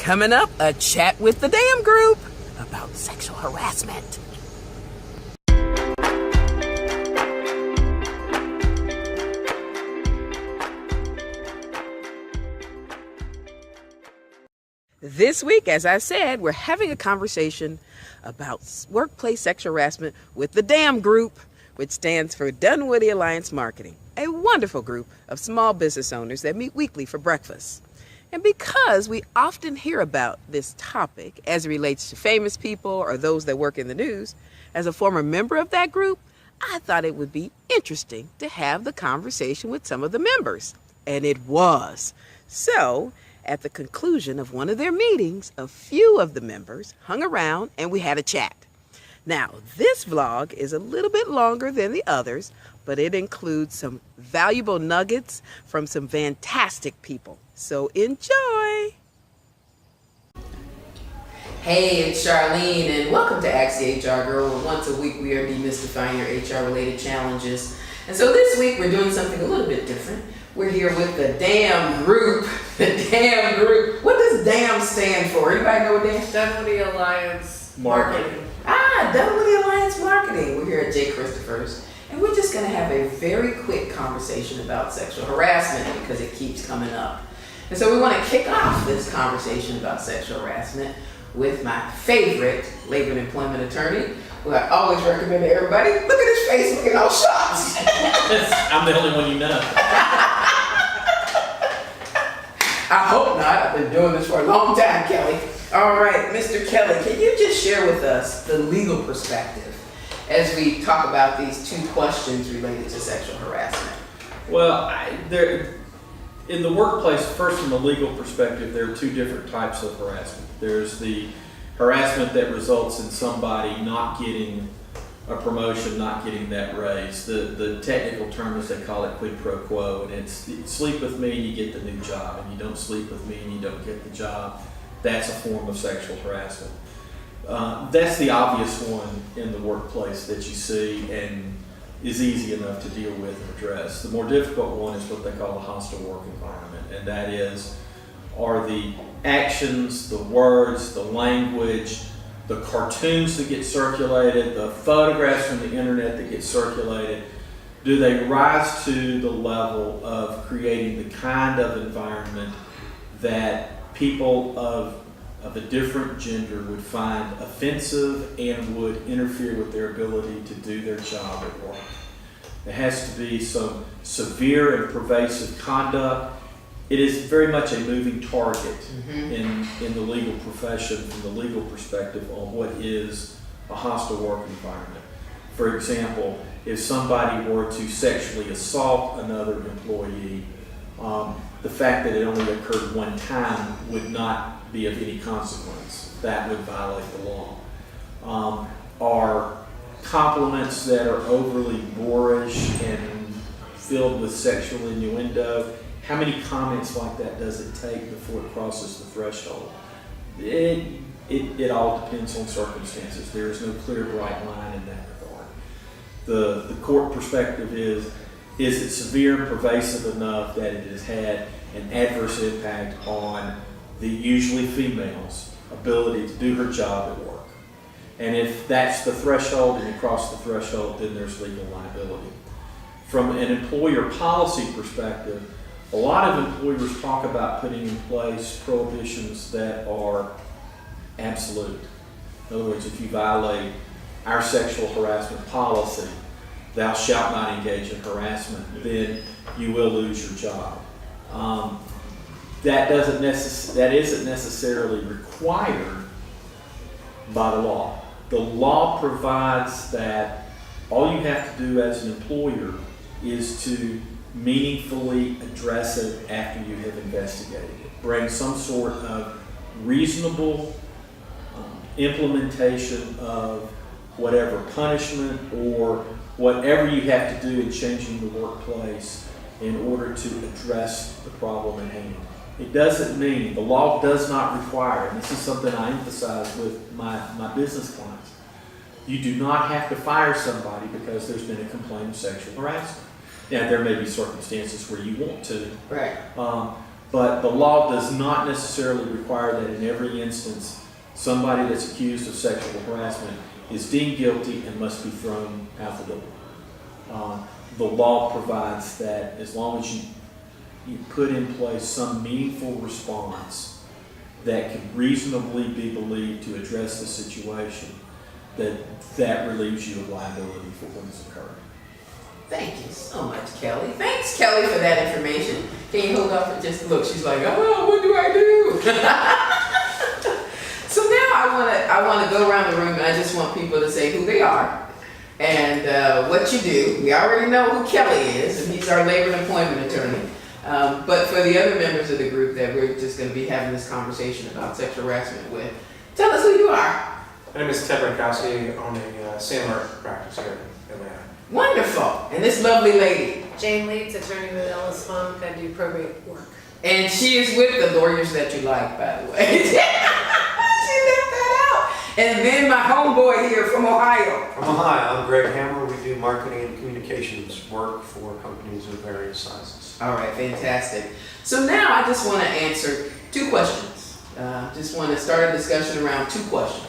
Coming up, a chat with the damn group about sexual harassment. This week, as I said, we're having a conversation about workplace sexual harassment with the DAM group, which stands for Dunwoody Alliance Marketing, a wonderful group of small business owners that meet weekly for breakfast. And because we often hear about this topic as it relates to famous people or those that work in the news, as a former member of that group, I thought it would be interesting to have the conversation with some of the members. And it was. So, at the conclusion of one of their meetings, a few of the members hung around and we had a chat. Now, this vlog is a little bit longer than the others, but it includes some valuable nuggets from some fantastic people. So enjoy! Hey, it's Charlene, and welcome to Ask the HR Girl, where once a week we are demystifying your HR-related challenges. And so this week we're doing something a little bit different. We're here with the DAM group. The DAM group. What does DAM stand for? Anybody know what DAM stands for? Dunwoody Alliance Marketing. Dunwoody Alliance Marketing. We're here at J. Christopher's, and we're just going to have a very quick conversation about sexual harassment because it keeps coming up. And so we want to kick off this conversation about sexual harassment with my favorite labor and employment attorney, who I always recommend to everybody. Look at his face, looking all shocked. I'm the only one you know. I hope not. I've been doing this for a long time, Kelly. All right, Mr. Kelly, can you just share with us the legal perspective as we talk about these two questions related to sexual harassment? Well, in the workplace, first from a legal perspective, there are two different types of harassment. There's the harassment that results in somebody not getting a promotion, not getting that raise. The technical term is they call it quid pro quo, and it's sleep with me and you get the new job, and you don't sleep with me and you don't get the job. That's a form of sexual harassment. That's the obvious one in the workplace that you see and is easy enough to deal with and address. The more difficult one is what they call the hostile work environment, and that are the actions, the words, the language, the cartoons that get circulated, the photographs from the internet that get circulated, do they rise to the level of creating the kind of environment that people of a different gender would find offensive and would interfere with their ability to do their job at work? There has to be some severe and pervasive conduct. It is very much a moving target in the legal profession from the legal perspective on what is a hostile work environment. For example, if somebody were to sexually assault another employee, the fact that it only occurred one time would not be of any consequence. That would violate the law. Are compliments that are overly boorish and filled with sexual innuendo, how many comments like that does it take before it crosses the threshold? It all depends on circumstances. There is no clear bright line in that regard. The court perspective is it severe and pervasive enough that it has had an adverse impact on the usually female's ability to do her job at work? And if that's the threshold and you cross the threshold, then there's legal liability. From an employer policy perspective, a lot of employers talk about putting in place prohibitions that are absolute. In other words, if you violate our sexual harassment policy, thou shalt not engage in harassment, then you will lose your job. That isn't necessarily required by the law. The law provides that all you have to do as an employer is to meaningfully address it after you have investigated it. Bring some sort of reasonable implementation of whatever punishment or whatever you have to do in changing the workplace in order to address the problem at hand. It doesn't mean, the law does not require, and this is something I emphasize with my business clients, you do not have to fire somebody because there's been a complaint of sexual harassment. Now, there may be circumstances where you want to. Right. But the law does not necessarily require that in every instance, somebody that's accused of sexual harassment is deemed guilty and must be thrown out the door. The law provides that as long as you put in place some meaningful response that can reasonably be believed to address the situation, that relieves you of liability for what has occurred. Thank you so much, Kelly. Thanks, Kelly, for that information. Can you hold up for just a look? She's like, oh, what do I do? So now I want to go around the room, and I just want people to say who they are and what you do. We already know who Kelly is, and he's our labor and employment attorney. But for the other members of the group that we're just going to be having this conversation about sexual harassment with, tell us who you are. My name is Rykoski. I own a sandler practice here in Atlanta. Wonderful. And this lovely lady. Jane Leitz, attorney with Ellis Funk. I do probate work. And she is with the lawyers that you like, by the way. She left that out. And then my homeboy here from Ohio. From Ohio, I'm Greg Hammer. We do marketing and communications work for companies of various sizes. All right, fantastic. So now I just want to answer two questions. Just want to start a discussion around two questions.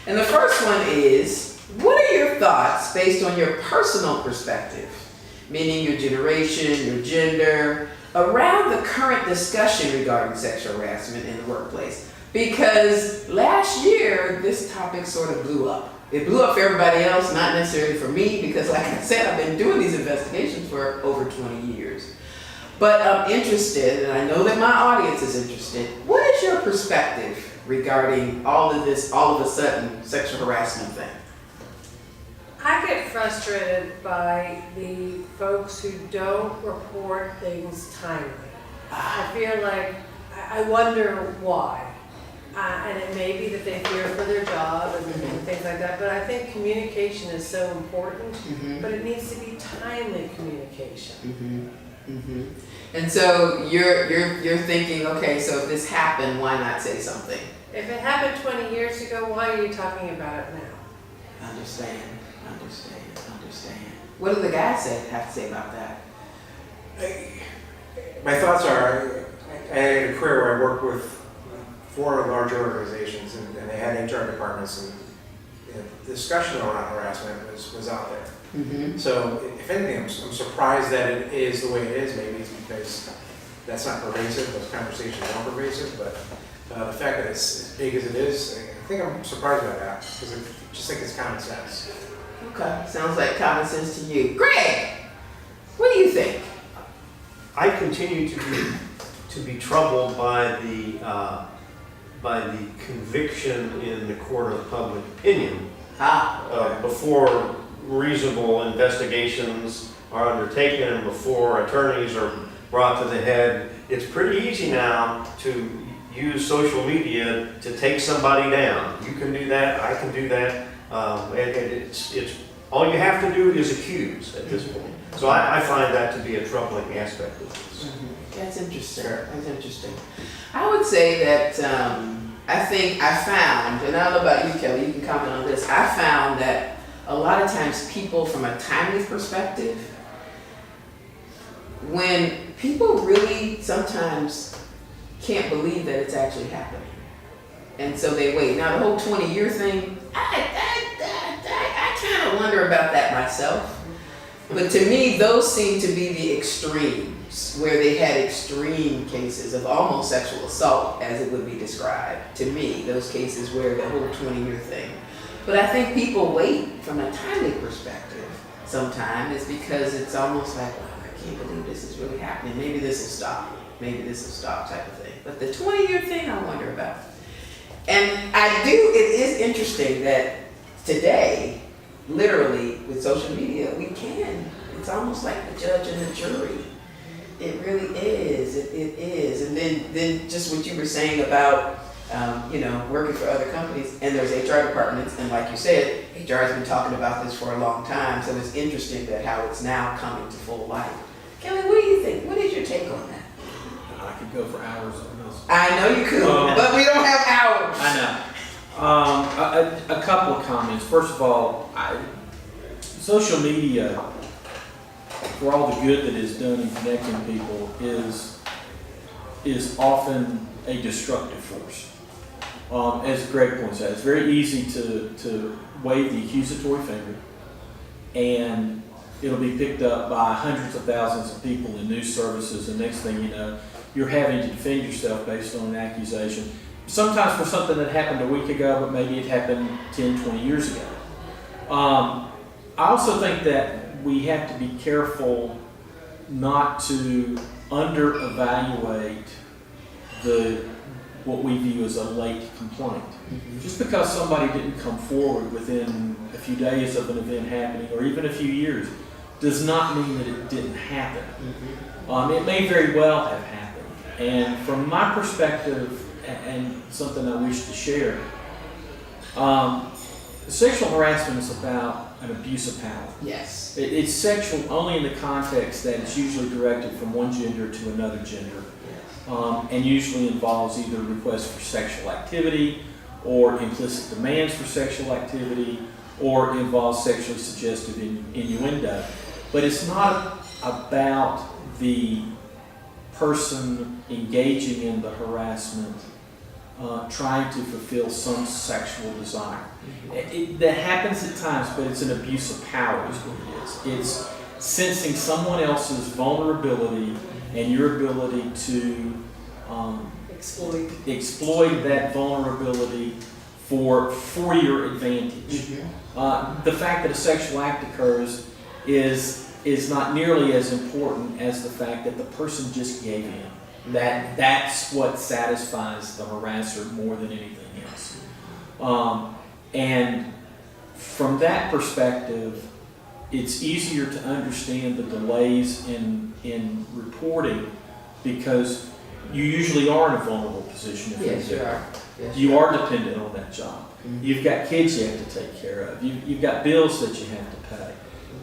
And the first one is, what are your thoughts based on your personal perspective, meaning your generation, your gender, around the current discussion regarding sexual harassment in the workplace? Because last year, this topic sort of blew up. It blew up for everybody else, not necessarily for me, because like I said, I've been doing these investigations for over 20 years. But I'm interested, and I know that my audience is interested. What is your perspective regarding all of this, all of a sudden, sexual harassment thing? I get frustrated by the folks who don't report things timely. I feel like, I wonder why. And it may be that they fear for their job and things like that, but I think communication is so important, but it needs to be timely communication. And so you're thinking, okay, so if this happened, why not say something? If it happened 20 years ago, why are you talking about it now? Understand. What do the guys have to say about that? My thoughts are, I had a career where I worked with 4 larger organizations, and they had HR departments, and the discussion around harassment was out there. So if anything, I'm surprised that it is the way it is. Maybe it's because that's not pervasive, those conversations aren't pervasive, but the fact that it's as big as it is, I think I'm surprised by that, because I just think it's common sense. Okay, sounds like common sense to you. Greg, what do you think? I continue to be troubled by the conviction in the court of public opinion before reasonable investigations are undertaken and before attorneys are brought to the head. It's pretty easy now to use social media to take somebody down. You can do that, I can do that, and it's all you have to do is accuse at this point. So I find that to be a troubling aspect of this. That's interesting. That's interesting. I would say that I think I found, and I don't know about you, Kelly, you can comment on this. I found that a lot of times people, from a timely perspective, when people really sometimes can't believe that it's actually happening, and so they wait. Now the whole 20-year thing, I kind of wonder about that myself. But to me, those seem to be the extremes, where they had extreme cases of almost sexual assault, as it would be described. To me, those cases where the whole 20-year thing. But I think people wait from a timely perspective sometimes, is because it's almost like, oh, I can't believe this is really happening. Maybe this will stop. Maybe this will stop type of thing. But the 20-year thing, I wonder about. And it is interesting that today, literally, with social media, we can. It's almost like the judge and the jury. It really is. It is. And then just what you were saying about, working for other companies, and there's HR departments, and like you said, HR has been talking about this for a long time, so it's interesting that how it's now coming to full light. Kelly, what do you think? What is your take on that? I could go for hours on this. I know you could, but we don't have hours. I know. A couple of comments. First of all, social media, for all the good that is done in connecting people, is is often a destructive force. As Greg points out, it's very easy to wave the accusatory finger, and it'll be picked up by hundreds of thousands of people in news services, and next thing you know, you're having to defend yourself based on an accusation. Sometimes for something that happened a week ago, but maybe it happened 10, 20 years ago. I also think that we have to be careful not to under-evaluate what we view as a late complaint. Just because somebody didn't come forward within a few days of an event happening, or even a few years, does not mean that it didn't happen. It may very well have happened. And from my perspective, and something I wish to share, sexual harassment is about an abuse of power. Yes. It's sexual only in the context that it's usually directed from one gender to another gender, and usually involves either requests for sexual activity or implicit demands for sexual activity, or involves sexually suggestive innuendo. But it's not about the person engaging in the harassment trying to fulfill some sexual desire. That happens at times, but it's an abuse of power is what it is. It's sensing someone else's vulnerability and your ability to exploit that vulnerability for your advantage. The fact that a sexual act occurs is not nearly as important as the fact that the person just gave in. That's what satisfies the harasser more than anything else. And from that perspective, it's easier to understand the delays in reporting, because you usually are in a vulnerable position. Yes, you are. Yes, You are dependent on that job. You've got kids you have to take care of. You've got bills that you have to pay.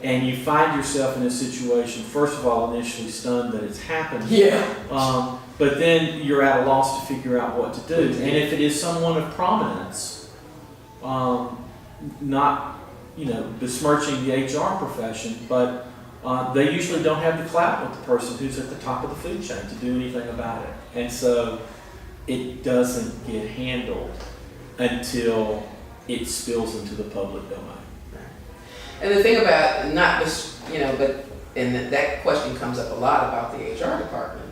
And you find yourself in a situation, first of all, initially stunned that it's happened. Yeah. But then you're at a loss to figure out what to do. And if it is someone of prominence, not besmirching the HR profession, but they usually don't have the clout with the person who's at the top of the food chain to do anything about it. And so it doesn't get handled until it spills into the public domain. And the thing about not just, that question comes up a lot about the HR department.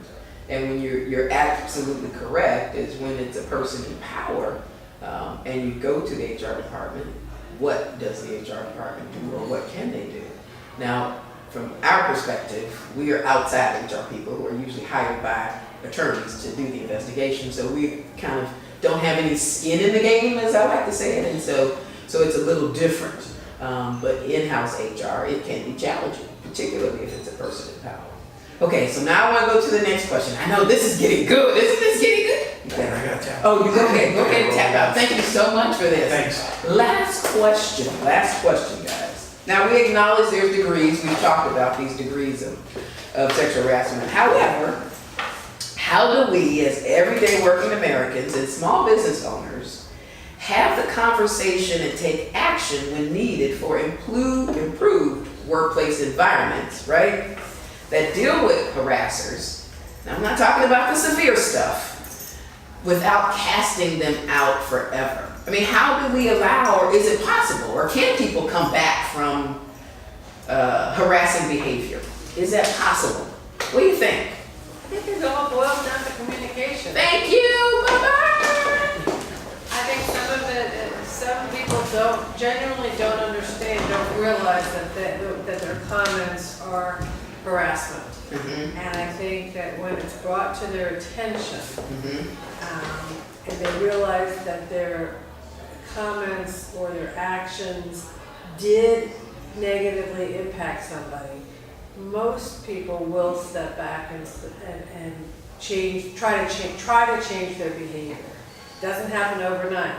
And when you're absolutely correct, is when it's a person in power, and you go to the HR department, what does the HR department do, or what can they do? Now, from our perspective, we are outside HR people who are usually hired by attorneys to do the investigation, so we kind of don't have any skin in the game, as I like to say it, and so it's a little different. But in-house HR, it can be challenging, particularly if it's a person in power. Okay, so now I want to go to the next question. I know this is getting good. Isn't this getting good? Yeah, I got tap. Oh, you go ahead and tap out. Thank you so much for this. Thanks. Last question, guys. Now we acknowledge there's degrees. We've talked about these degrees of sexual harassment. However, how do we, as everyday working Americans and small business owners, have the conversation and take action when needed for improved workplace environments, right? That deal with harassers. Now, I'm not talking about the severe stuff, without casting them out forever. I mean, how do we allow, or is it possible, or can people come back from harassing behavior? Is that possible? What do you think? I think it all boils down to communication. Thank you. Bye-bye. I think some people genuinely don't understand, don't realize that their comments are harassment. And I think that when it's brought to their attention, and they realize that their comments or their actions did negatively impact somebody, most people will step back and try to change their behavior. Doesn't happen overnight,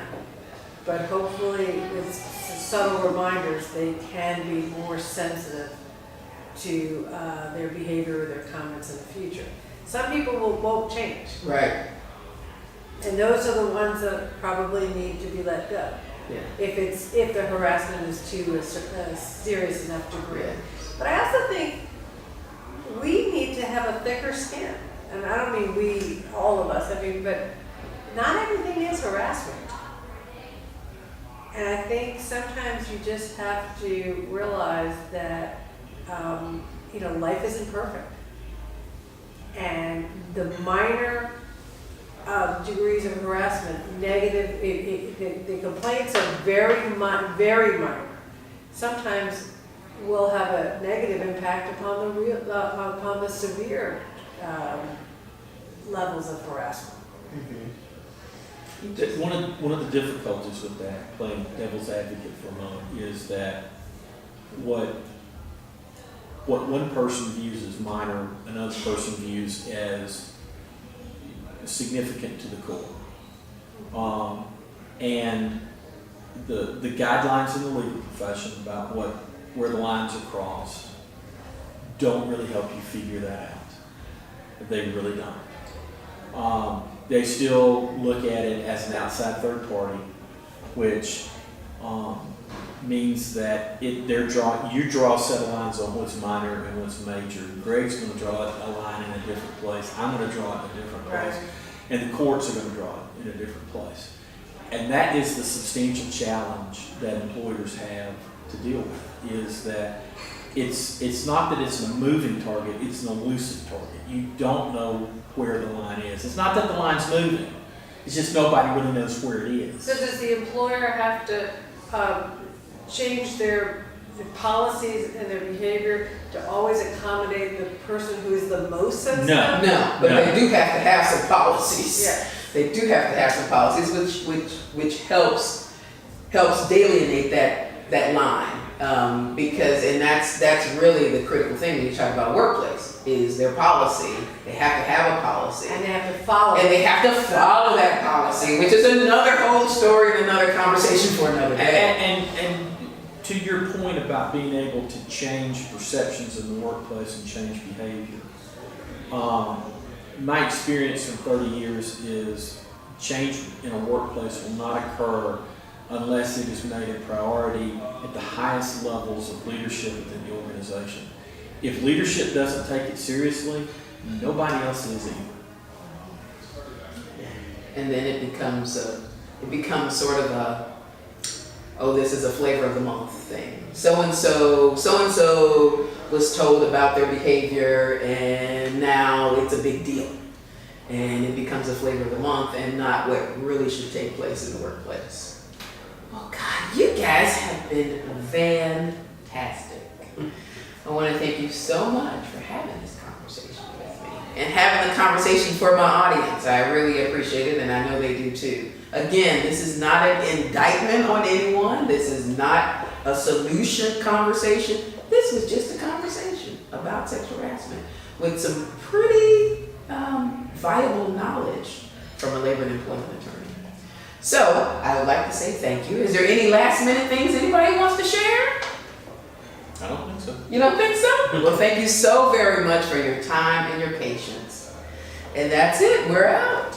but hopefully with subtle reminders, they can be more sensitive to their behavior or their comments in the future. Some people won't change. Right. And those are the ones that probably need to be let go. Yeah. If the harassment is to a serious enough degree. Yeah. But I also think we need to have a thicker skin and I don't mean we, all of us, I mean, but not everything is harassment. And I think sometimes you just have to realize that, life isn't perfect. And the minor degrees of harassment, negative, the complaints are very minor. Sometimes will have a negative impact upon the severe levels of harassment. One of the difficulties with that, playing devil's advocate for a moment, is that what one person views as minor, another person views as significant to the core. And the guidelines in the legal profession about where the lines are crossed don't really help you figure that out. They really don't. They still look at it as an outside third party, which means that you draw a set of lines on what's minor and what's major. Greg's going to draw a line in a different place. I'm going to draw it in a different place. Right. And the courts are going to draw it in a different place. And that is the substantial challenge that employers have to deal with, is that it's not that it's a moving target, it's an elusive target. You don't know where the line is. It's not that the line's moving, it's just nobody really knows where it is. So does the employer have to change their policies and their behavior to always accommodate the person who is the most sensitive? No, but they do have to have some policies. Yeah. They do have to have some policies, which helps delineate that line, because that's really the critical thing when you talk about workplace is their policy. They have to have a policy, And they have to follow. and they have to follow that policy, which is another whole story and another conversation for another day. And to your point about being able to change perceptions in the workplace and change behavior, my experience in 30 years is change in a workplace will not occur unless it is made a priority at the highest levels of leadership within the organization. If leadership doesn't take it seriously, nobody else is either. And then it becomes sort of a, oh, this is a flavor of the month thing. So and so was told about their behavior, and now it's a big deal. And it becomes a flavor of the month and not what really should take place in the workplace. Oh God, you guys have been fantastic. I want to thank you so much for having this conversation with me and having the conversation for my audience. I really appreciate it, and I know they do too. Again, this is not an indictment on anyone. This is not a solution conversation. This was just a conversation about sexual harassment with some pretty viable knowledge from a labor and employment attorney. So I would like to say thank you. Is there any last minute things anybody wants to share? I don't think so. You don't think so? Well, thank you so very much for your time and your patience. And that's it. We're out.